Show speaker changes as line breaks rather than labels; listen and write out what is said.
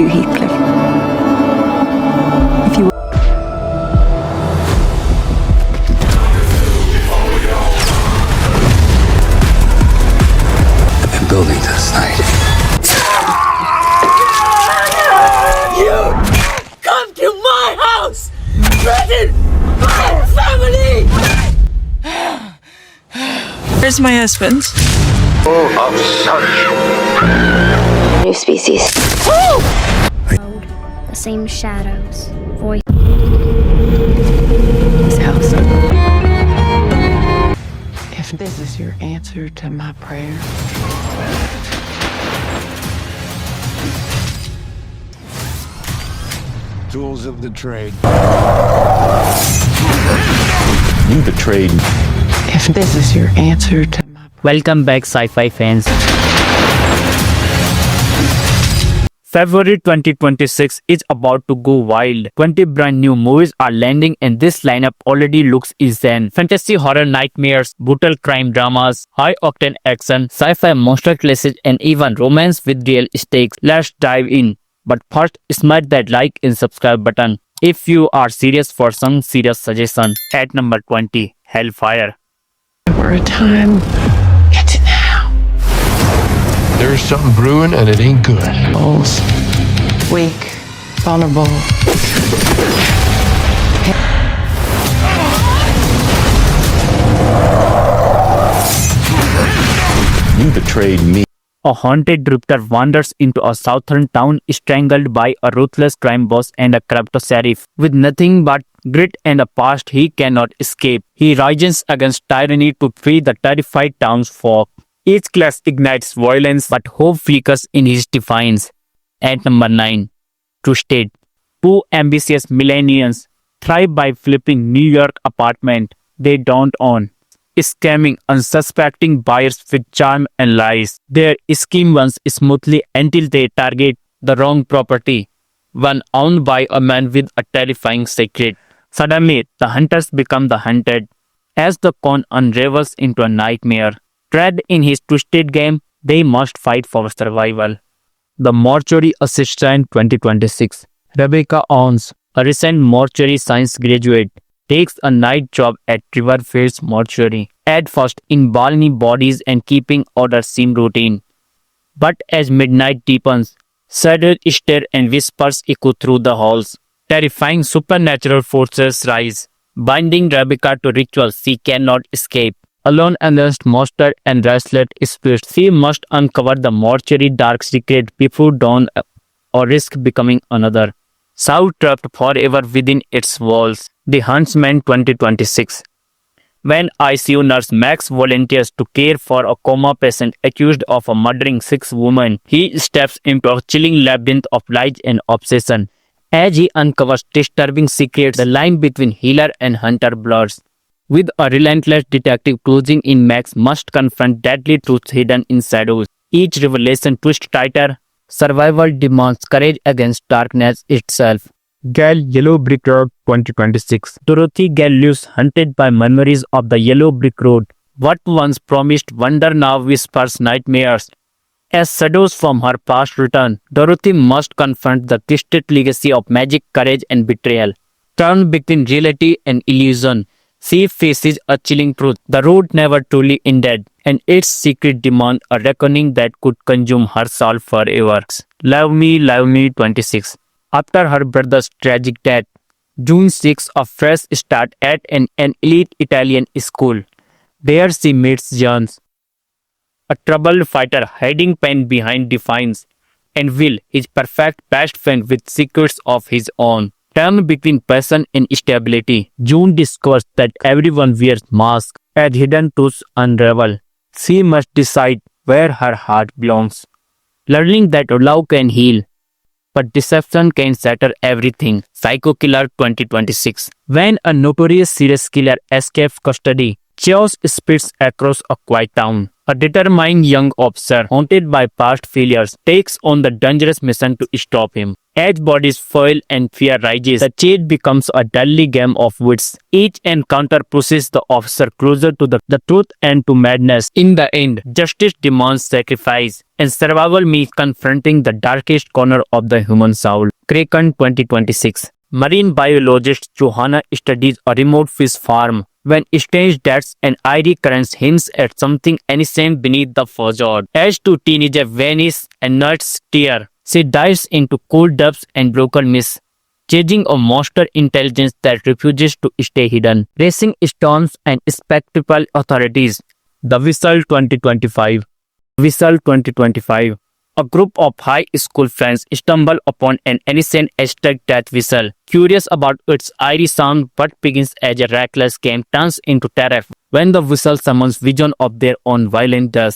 do, Heathcliff. If you
I've been building to this night.
You come to my house! Threaten my family!
Where's my husband?
Of such
New species.
The same shadows, voice.
This house.
If this is your answer to my prayer,
tools of the trade.
You betrayed me.
if this is your answer to my
Welcome back, sci-fi fans. February 2026 is about to go wild. 20 brand new movies are landing and this lineup already looks insane. Fantasy horror nightmares, brutal crime dramas, high-octane action, sci-fi monster classes and even romance with real stakes. Let's dive in. But first, smash that like and subscribe button if you are serious for some serious suggestion. At number 20, Hellfire.
for a time. It's now.
There's something brewing and it ain't good.
Souls. Weak. Vulnerable.
You betrayed me.
A haunted drifter wanders into a southern town strangled by a ruthless crime boss and a corrupt sheriff. With nothing but grit and a past he cannot escape, he rises against tyranny to free the terrified townsfolk. Each clash ignites violence, but hope flickers in his defiance. At number 9, Twisted. Two ambitious millennials thrive by flipping New York apartment they don't own, scamming unsuspecting buyers with charm and lies. Their scheme runs smoothly until they target the wrong property, one owned by a man with a terrifying secret. Suddenly, the hunters become the hunted. As the con unravels into a nightmare, trapped in his twisted game, they must fight for survival. The Mortuary Assistant 2026. Rebecca Owens, a recent mortuary science graduate, takes a night job at Riverface Mortuary. At first, embalming bodies and keeping order seem routine. But as midnight deepens, shadows stare and whispers echo through the halls. Terrifying supernatural forces rise, binding Rebecca to rituals she cannot escape. Alone against monster and restless spirits, she must uncover the mortuary dark secret before dawn or risk becoming another soul trapped forever within its walls. The Huntsman 2026. When ICU nurse Max volunteers to care for a coma patient accused of murdering 6 women, he steps into a chilling labyrinth of lies and obsession. As he uncovers disturbing secrets, the line between healer and hunter blurs. With a relentless detective closing in, Max must confront deadly truths hidden in shadows. Each revelation twists tighter. Survival demands courage against darkness itself. Gale Yellow Brick Road 2026. Dorothy Gale lives hunted by memories of the Yellow Brick Road. What once promised wonder now whispers nightmares. As shadows from her past return, Dorothy must confront the twisted legacy of magic, courage, and betrayal. Torn between reality and illusion, she faces a chilling truth. The road never truly ended, and its secret demands a reckoning that could consume her soul forever. Love Me 26. After her brother's tragic death, June seeks a fresh start at an elite Italian school. There she meets Jans, a troubled fighter hiding pain behind defiance, and Will, his perfect best friend with secrets of his own. Torn between passion and stability, June discovers that everyone wears masks as hidden truths unravel. She must decide where her heart belongs, learning that love can heal, but deception can shatter everything. Psycho Killer 2026. When a notorious serial killer escapes custody, chaos spreads across a quiet town. A determined young officer, haunted by past failures, takes on the dangerous mission to stop him. As bodies fail and fear rises, the chase becomes a deadly game of wits. Each encounter pushes the officer closer to the truth and to madness. In the end, justice demands sacrifice, and survival means confronting the darkest corner of the human soul. Kraken 2026. Marine biologist Johanna studies a remote fish farm when strange deaths and eerie currents hints at something ancient beneath the facade. As two teenagers vanish and nuts tear, she dives into cold depths and broken mists, chasing a monster intelligence that refuses to stay hidden. Racing storms and spectacle authorities. The Whistle 2025. Whistle 2025. A group of high school friends stumble upon an ancient Aztec death whistle. Curious about its eerie sound, what begins as a reckless game turns into terror when the whistle summons vision of their own violent death.